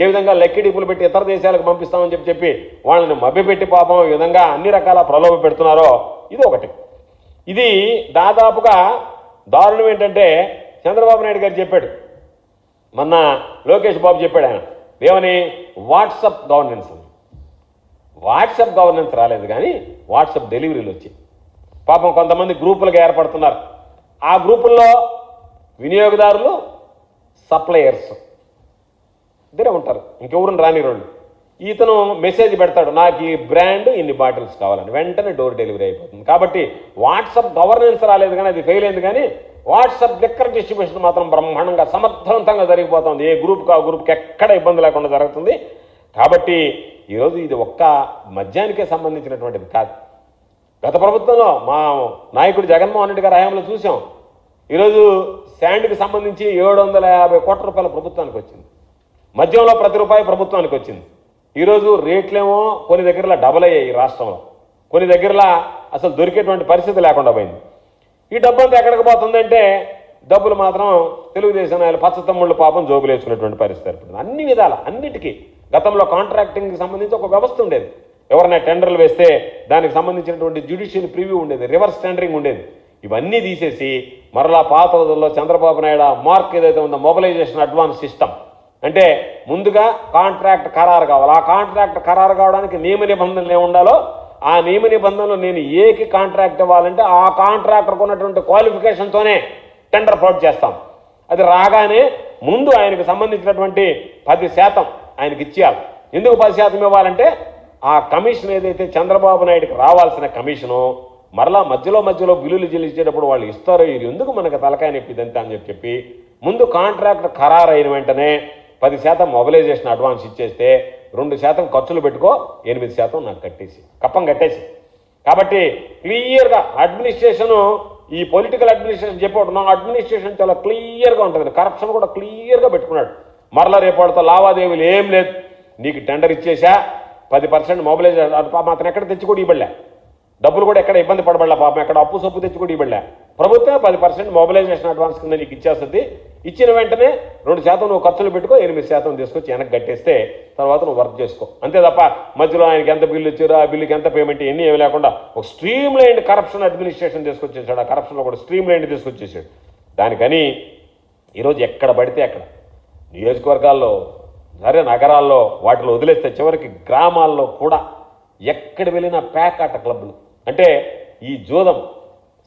ఏ విధంగా లెక్కిడిపులు పెట్టి ఇతర దేశాలకు పంపిస్తామని చెప్పి వాళ్ళని మభ్యపెట్టి పాపం ఈ విధంగా అన్ని రకాల ప్రలోభ పెడుతున్నారో ఇది ఒకటి. ఇది దాదాపుగా దారుణం ఏంటంటే చంద్రబాబు నాయుడు గారు చెప్పాడు, మొన్న లోకేష్ బాబు చెప్పాడు, ఆయన ఏమని, వాట్సాప్ గవర్నెన్స్. వాట్సాప్ గవర్నెన్స్ రాలేదు కానీ వాట్సాప్ డెలివరీలు వచ్చాయి. పాపం కొంతమంది గ్రూపులుగా ఏర్పడుతున్నారు. ఆ గ్రూపుల్లో వినియోగదారులు, సప్లయర్స్ ఇద్దరే ఉంటారు, ఇంకెవరుని రాని రోడ్లు. ఇతను మెసేజ్ పెడతాడు, నాకు ఈ బ్రాండ్ ఇన్ని బాటిల్స్ కావాలని, వెంటనే డోర్ డెలివరీ అయిపోతుంది. కాబట్టి వాట్సాప్ గవర్నెన్స్ రాలేదు కానీ అది ఫెయిల్ అయింది. కానీ వాట్సాప్ లిక్కర్ డిస్ట్రిబ్యూషన్ మాత్రం బ్రహ్మాండంగా సమర్థవంతంగా జరిగిపోతుంది. ఏ గ్రూప్కి ఆ గ్రూప్కి ఎక్కడ ఇబ్బంది లేకుండా జరుగుతుంది. కాబట్టి ఈరోజు ఇది ఒక్క మద్యానికే సంబంధించినటువంటిది కాదు. గత ప్రభుత్వంలో మా నాయకుడు జగన్మోహన్ రెడ్డి గారి హయాంలో చూసాం. ఈరోజు శాండ్కి సంబంధించి 750 కోట్ల రూపాయల ప్రభుత్వానికి వచ్చింది. మద్యంలో ప్రతి రూపాయి ప్రభుత్వానికి వచ్చింది. ఈరోజు రేట్లేమో కొన్ని దగ్గరలో డబల్ అయ్యాయి రాష్ట్రంలో, కొన్ని దగ్గరలో అసలు దొరికేటువంటి పరిస్థితి లేకుండా పోయింది. ఈ డబ్బు అంతా ఎక్కడికి పోతుందంటే డబ్బులు మాత్రం తెలుగుదేశం నాయకులు పచ్చతమ్ముళ్ళు పాపం జోబులు వేసుకునేటువంటి పరిస్థితి ఏర్పడింది. అన్ని విధాల అన్నిటికీ గతంలో కాంట్రాక్టింగ్కి సంబంధించి ఒక వ్యవస్థ ఉండేది. ఎవరైనా టెండర్లు వేస్తే దానికి సంబంధించినటువంటి జ్యుడిషియల్ ప్రివ్యూ ఉండేది, రివర్స్ టెండరింగ్ ఉండేది. ఇవన్నీ తీసేసి మరలా పాత రోజుల్లో చంద్రబాబు నాయుడు మార్క్ ఏదైతే ఉందో మొబిలైజేషన్ అడ్వాన్స్ సిస్టమ్ అంటే ముందుగా కాంట్రాక్ట్ ఖరారు కావాలి. ఆ కాంట్రాక్ట్ ఖరారు కావడానికి నియమ నిబంధనలు ఏముండాలో ఆ నియమ నిబంధనలు నేను ఏకి కాంట్రాక్ట్ ఇవ్వాలంటే ఆ కాంట్రాక్టర్కు ఉన్నటువంటి క్వాలిఫికేషన్తోనే టెండర్ ఫ్లోట్ చేస్తాం. అది రాగానే ముందు ఆయనకు సంబంధించినటువంటి 10% ఆయనకి ఇచ్చేయాలి. ఎందుకు 10% ఇవ్వాలంటే ఆ కమిషన్ ఏదైతే చంద్రబాబు నాయుడుకి రావాల్సిన కమిషను మరలా మధ్యలో బిల్లులు చెల్లించేటప్పుడు వాళ్ళు ఇస్తారో ఇది ఎందుకు మనకు తలకాయ నొప్పి ఇదంతా అని చెప్పి ముందు కాంట్రాక్ట్ ఖరారు అయిన వెంటనే 10% మొబిలైజేషన్ అడ్వాన్స్ ఇచ్చేస్తే 2% ఖర్చులు పెట్టుకో, 8% నాకు కట్టేసి కప్పం కట్టేసి. కాబట్టి క్లియర్గా అడ్మినిస్ట్రేషను ఈ పొలిటికల్ అడ్మినిస్ట్రేషన్ చెప్పాడు, నా అడ్మినిస్ట్రేషన్ చాలా క్లియర్గా ఉంటుంది. కరప్షన్ కూడా క్లియర్గా పెట్టుకున్నాడు. మరలా రేపటితో లావాదేవీలు ఏం లేదు, నీకు టెండర్ ఇచ్చేసా 10% మొబిలైజేషన్ మాత్రం ఎక్కడ తెచ్చి కూడా ఇవ్వలే, డబ్బులు కూడా ఎక్కడ ఇబ్బంది పడబడలే, పాపం ఎక్కడ అప్పు సొప్పు తెచ్చి కూడా ఇవ్వలే. ప్రభుత్వం 10% మొబిలైజేషన్ అడ్వాన్స్ కింద నీకు ఇచ్చేస్తుంది. ఇచ్చిన వెంటనే 2% నువ్వు ఖర్చులు పెట్టుకో, 8% తీసుకొచ్చి వెనక్కి కట్టేస్తే తర్వాత నువ్వు వర్క్ చేసుకో. అంతే తప్ప మధ్యలో ఆయనకి ఎంత బిల్లు ఇచ్చారో ఆ బిల్లుకి ఎంత పేమెంట్ ఎన్ని ఏమి లేకుండా ఒక స్ట్రీమ్ లైన్ కరప్షన్ అడ్మినిస్ట్రేషన్ తీసుకొచ్చేసాడు. ఆ కరప్షన్లో కూడా స్ట్రీమ్ లైన్ తీసుకొచ్చేసాడు. దానికని ఈరోజు ఎక్కడ పడితే అక్కడ నియోజకవర్గాల్లో సరే నగరాల్లో వాటిలో వదిలేస్తే చివరికి గ్రామాల్లో కూడా ఎక్కడ వెళ్ళినా ప్యాకాట క్లబ్లు అంటే ఈ జూదం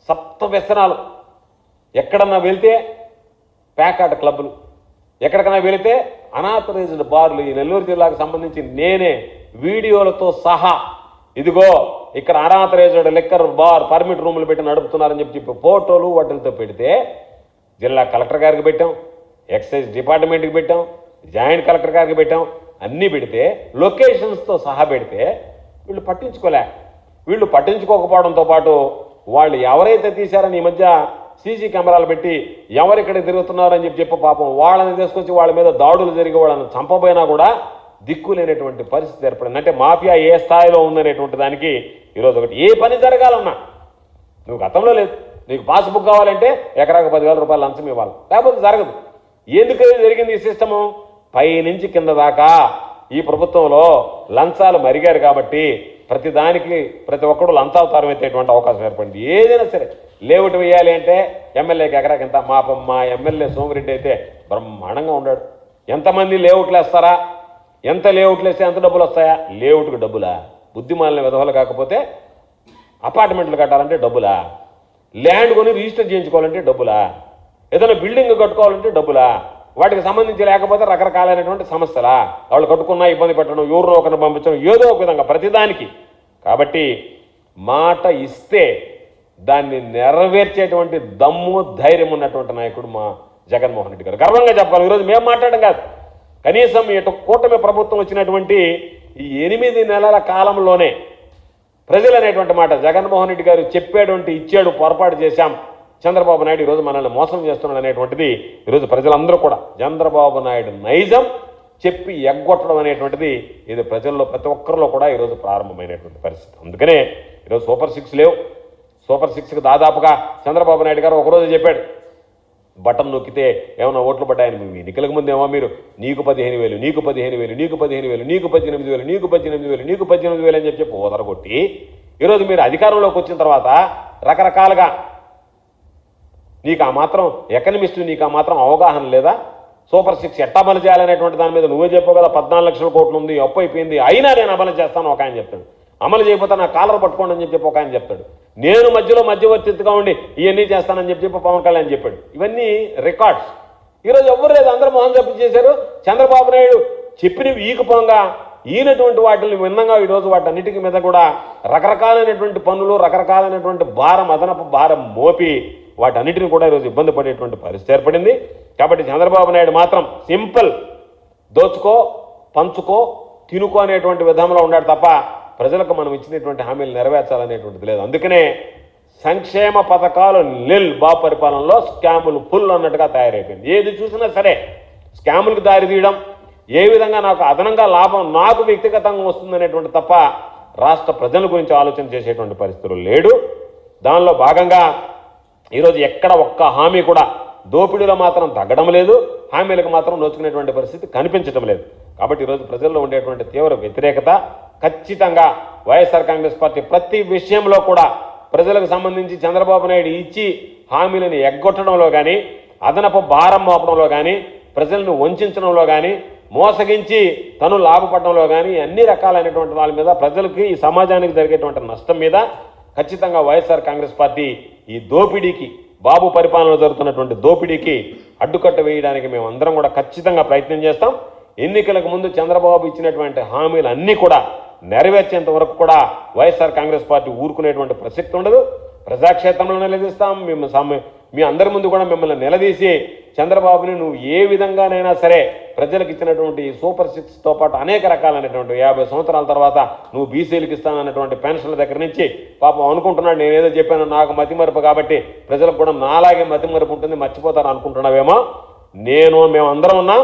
సప్త వ్యసనాలు. ఎక్కడన్నా వెళ్తే ప్యాకాట క్లబ్లు, ఎక్కడికన్నా వెళితే అనాథరైజ్డ్ బార్లు. ఈ నెల్లూరు జిల్లాకు సంబంధించి నేనే వీడియోలతో సహా ఇదిగో ఇక్కడ అనాథరైజ్డ్ లిక్కర్ బార్ పర్మిట్ రూములు పెట్టి నడుపుతున్నారని చెప్పి ఫోటోలు వాటిలతో పెడితే జిల్లా కలెక్టర్ గారికి పెట్టాం, ఎక్సైజ్ డిపార్ట్మెంట్కి పెట్టాం, జాయింట్ కలెక్టర్ గారికి పెట్టాం. అన్నీ పెడితే లొకేషన్స్తో సహా పెడితే వీళ్ళు పట్టించుకోలే. వీళ్ళు పట్టించుకోకపోవడంతో పాటు వాళ్ళు ఎవరైతే తీశారని ఈ మధ్య సీసీ కెమెరాలు పెట్టి ఎవరిక్కడ తిరుగుతున్నారని చెప్పి పాపం వాళ్ళని తీసుకొచ్చి వాళ్ళ మీద దాడులు జరిగి వాళ్ళని చంపబోయినా కూడా దిక్కు లేనటువంటి పరిస్థితి ఏర్పడింది. అంటే మాఫియా ఏ స్థాయిలో ఉందనేటువంటి దానికి ఈరోజు ఒకటి ఏ పని జరగాలన్నా నువ్వు గతంలో లేదు, నీకు పాస్బుక్ కావాలంటే ఎకరాకు 10,000 రూపాయలు లంచం ఇవ్వాలి, లేకపోతే జరగదు. ఎందుకు జరిగింది ఈ సిస్టము? పైనుంచి కింద దాకా ఈ ప్రభుత్వంలో లంచాలు మరిగారు కాబట్టి ప్రతి ఒక్కడు లంచావతారం ఎత్తేటువంటి అవకాశం ఏర్పడింది. ఏదైనా సరే లేఅవుట్ వేయాలి అంటే ఎమ్మెల్యేకి ఎకరాకి ఎంత, మా ఎమ్మెల్యే సోమిరెడ్డి అయితే బ్రహ్మాండంగా ఉన్నాడు. ఎంతమంది లేఅవుట్లు వేస్తారా, ఎంత లేఅవుట్లు వేస్తే ఎంత డబ్బులు వస్తాయా? లేఅవుట్కి డబ్బులా? బుద్ధిమాలిన విధవలు కాకపోతే అపార్ట్మెంట్లు కట్టాలంటే డబ్బులా? ల్యాండ్ కొని రిజిస్టర్ చేయించుకోవాలంటే డబ్బులా? ఏదైనా బిల్డింగ్ కట్టుకోవాలంటే డబ్బులా? వాటికి సంబంధించి లేకపోతే రకరకాలైనటువంటి సమస్యలా? వాళ్ళు కట్టుకున్నా ఇబ్బంది పెట్టడం, ఎవరినో ఒకరిని పంపించడం, ఏదో ఒక విధంగా ప్రతిదానికి. కాబట్టి మాట ఇస్తే దాన్ని నెరవేర్చేటువంటి దమ్ము ధైర్యం ఉన్నటువంటి నాయకుడు మా జగన్మోహన్ రెడ్డి గారు. గర్వంగా చెప్పాలి. ఈరోజు మేము మాట్లాడడం కాదు, కనీసం ఇటు కూటమి ప్రభుత్వం వచ్చినటువంటి ఈ 8 నెలల కాలంలోనే ప్రజలు అనేటువంటి మాట జగన్మోహన్ రెడ్డి గారు చెప్పేటువంటి ఇచ్చాడు, పొరపాటు చేశాం, చంద్రబాబు నాయుడు ఈరోజు మనల్ని మోసం చేస్తున్నాడు అనేటువంటిది ఈరోజు ప్రజలందరూ కూడా చంద్రబాబు నాయుడు నైజం చెప్పి ఎగ్గొట్టడం అనేటువంటిది ఇది ప్రజల్లో ప్రతి ఒక్కరిలో కూడా ఈరోజు ప్రారంభమైనటువంటి పరిస్థితి. అందుకనే ఈరోజు సూపర్ 6 లేవు. సూపర్ 6కి దాదాపుగా చంద్రబాబు నాయుడు గారు ఒకరోజు చెప్పాడు, బటన్ నొక్కితే ఏమైనా ఓట్లు పడ్డాయని మీ ఎన్నికలకు ముందేమో మీరు నీకు 15,000 నీకు 15,000 నీకు 15,000 నీకు 18,000 నీకు 18,000 నీకు 18,000 అని చెప్పి ఓదరగొట్టి ఈరోజు మీరు అధికారంలోకి వచ్చిన తర్వాత రకరకాలుగా నీకు ఆ మాత్రం ఎకనమిస్ట్ నీకు ఆ మాత్రం అవగాహన లేదా? సూపర్ 6 ఎట్టా అమలు చేయాలనేటువంటి దాని మీద నువ్వే చెప్పావు కదా, 14 లక్షల కోట్లు ఉంది, అప్పు అయిపోయింది, అయినా నేను అమలు చేస్తాను ఒక ఆయన చెప్తాడు. అమలు చేయకపోతే నా కాలర్ పట్టుకోండి అని చెప్పి ఒక ఆయన చెప్తాడు. నేను మధ్యలో మధ్యవర్తిగా ఉండి ఇవన్నీ చేస్తానని చెప్పి పవన్ కళ్యాణ్ చెప్పాడు. ఇవన్నీ రికార్డ్స్. ఈరోజు ఎవ్వరు లేదు, అందరూ మొహం చెప్పి చేశారు. చంద్రబాబు నాయుడు చెప్పినవి ఈకపోగా ఈయనటువంటి వాటిని విన్నంగా ఈరోజు వాటన్నిటికి మీద కూడా రకరకాలైనటువంటి పనులు, రకరకాలైనటువంటి భారం, అదనపు భారం మోపి వాటన్నిటిని కూడా ఈరోజు ఇబ్బంది పడేటువంటి పరిస్థితి ఏర్పడింది. కాబట్టి చంద్రబాబు నాయుడు మాత్రం సింపుల్ దోచుకో, పంచుకో, తినుకో అనేటువంటి విధంలో ఉన్నాడు తప్ప ప్రజలకు మనం ఇచ్చినటువంటి హామీలు నెరవేర్చాలనేటువంటిది లేదు. అందుకనే సంక్షేమ పథకాలు నిల్ బాబు పరిపాలనలో స్కాములు ఫుల్ అన్నట్టుగా తయారైపోయింది. ఏది చూసినా సరే స్కాములకు దారి తీయడం, ఏ విధంగా నాకు అదనంగా లాభం నాకు వ్యక్తిగతంగా వస్తుందనేటువంటి తప్ప రాష్ట్ర ప్రజల గురించి ఆలోచన చేసేటువంటి పరిస్థితులు లేడు. దానిలో భాగంగా ఈరోజు ఎక్కడ ఒక్క హామీ కూడా దోపిడీలో మాత్రం తగ్గడం లేదు, హామీలకు మాత్రం నోచుకునేటువంటి పరిస్థితి కనిపించడం లేదు. కాబట్టి ఈరోజు ప్రజల్లో ఉండేటువంటి తీవ్ర వ్యతిరేకత ఖచ్చితంగా వైఎస్ఆర్ కాంగ్రెస్ పార్టీ ప్రతి విషయంలో కూడా ప్రజలకు సంబంధించి చంద్రబాబు నాయుడు ఇచ్చి హామీలను ఎగ్గొట్టడంలో కానీ, అదనపు భారం మోపడంలో కానీ, ప్రజలను వంచడంలో కానీ, మోసగించి తను లాభపడడంలో కానీ అన్ని రకాలైనటువంటి వాళ్ళ మీద, ప్రజలకి ఈ సమాజానికి జరిగేటువంటి నష్టం మీద ఖచ్చితంగా వైఎస్ఆర్ కాంగ్రెస్ పార్టీ ఈ దోపిడీకి, బాబు పరిపాలనలో జరుగుతున్నటువంటి దోపిడీకి అడ్డుకట్ట వేయడానికి మేము అందరం కూడా ఖచ్చితంగా ప్రయత్నం చేస్తాం. ఎన్నికలకు ముందు చంద్రబాబు ఇచ్చినటువంటి హామీలు అన్నీ కూడా నెరవేర్చేంత వరకు కూడా వైఎస్ఆర్ కాంగ్రెస్ పార్టీ ఊరుకునేటువంటి ప్రసక్తి ఉండదు. ప్రజాక్షేత్రంలో నిలదీస్తాం. మీ అందరి ముందు కూడా మిమ్మల్ని నిలదీసి చంద్రబాబుని నువ్వు ఏ విధంగానైనా సరే ప్రజలకు ఇచ్చినటువంటి సూపర్ 6తో పాటు అనేక రకాలైనటువంటి 50 సంవత్సరాల తర్వాత నువ్వు బీసీలకు ఇస్తానన్నటువంటి పెన్షన్ల దగ్గర నుంచి పాపం అనుకుంటున్నాడు నేనేదో చెప్పాను నాకు మతిమరుపు కాబట్టి ప్రజలకు కూడా నాలాగే మతిమరుపు ఉంటుంది మర్చిపోతాను అనుకుంటున్నావేమో. మేమందరం ఉన్నాం.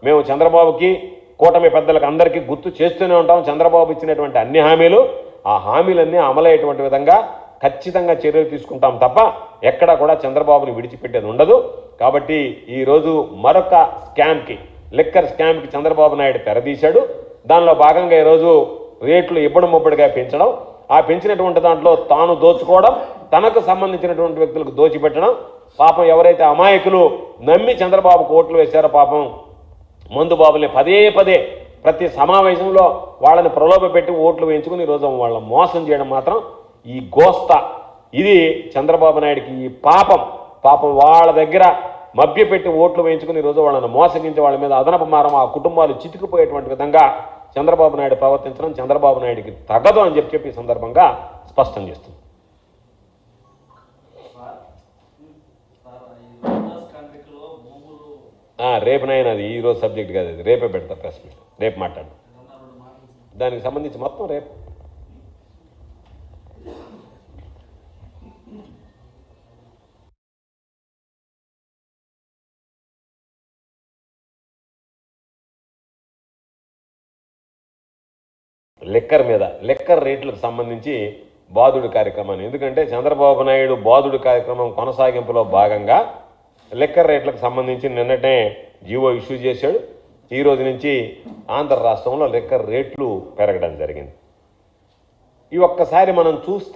మేము చంద్రబాబుకి, కూటమి పెద్దలకు అందరికీ గుర్తు చేస్తూనే ఉంటాం. చంద్రబాబు ఇచ్చినటువంటి అన్ని హామీలు, ఆ హామీలన్నీ అమలయ్యేటువంటి విధంగా ఖచ్చితంగా చర్యలు తీసుకుంటాం తప్ప ఎక్కడా కూడా చంద్రబాబుని విడిచిపెట్టేది ఉండదు. కాబట్టి ఈరోజు మరొక స్కామ్కి, లిక్కర్ స్కామ్కి చంద్రబాబు నాయుడు తెరదీశాడు. దానిలో భాగంగా ఈరోజు రేట్లు ఇబ్బడి ముబ్బడిగా పెంచడం, ఆ పెంచినటువంటి దాంట్లో తాను దోచుకోవడం, తనకు సంబంధించినటువంటి వ్యక్తులకు దోచిపెట్టడం. పాపం ఎవరైతే అమాయకులు నమ్మి చంద్రబాబుకు ఓట్లు వేశారో పాపం మందు బాబుల్ని పదే పదే ప్రతి సమావేశంలో వాళ్ళని ప్రలోభ పెట్టి ఓట్లు వేయించుకుని ఈరోజు వాళ్ళని మోసం చేయడం మాత్రం ఈ గోస్తా, ఇది చంద్రబాబు నాయుడికి ఈ పాపం వాళ్ళ దగ్గర మభ్యపెట్టి ఓట్లు వేయించుకుని ఈరోజు వాళ్ళని మోసగించి వాళ్ళ మీద అదనపు మారం ఆ కుటుంబాలు చితికిపోయేటువంటి విధంగా చంద్రబాబు నాయుడు ప్రవర్తించడం చంద్రబాబు నాయుడికి తగదు అని చెప్పి ఈ సందర్భంగా స్పష్టం చేస్తుంది. రేపునైనా అది ఈరోజు సబ్జెక్ట్ కాదు, అది రేపే పెడతా ప్రెస్ మీట్, రేపు మాట్లాడు. దానికి సంబంధించి మొత్తం రేపు. లిక్కర్ రేట్లకు సంబంధించి బాదుడు కార్యక్రమాన్ని, ఎందుకంటే చంద్రబాబు నాయుడు బాదుడు కార్యక్రమం కొనసాగింపులో భాగంగా లిక్కర్ రేట్లకు సంబంధించి నిన్ననే జీవో ఇష్యూ చేశాడు. ఈ రోజు నుంచి ఆంధ్ర రాష్ట్రంలో లిక్కర్ రేట్లు పెరగడం జరిగింది. ఈ ఒక్కసారి మనం చూస్తే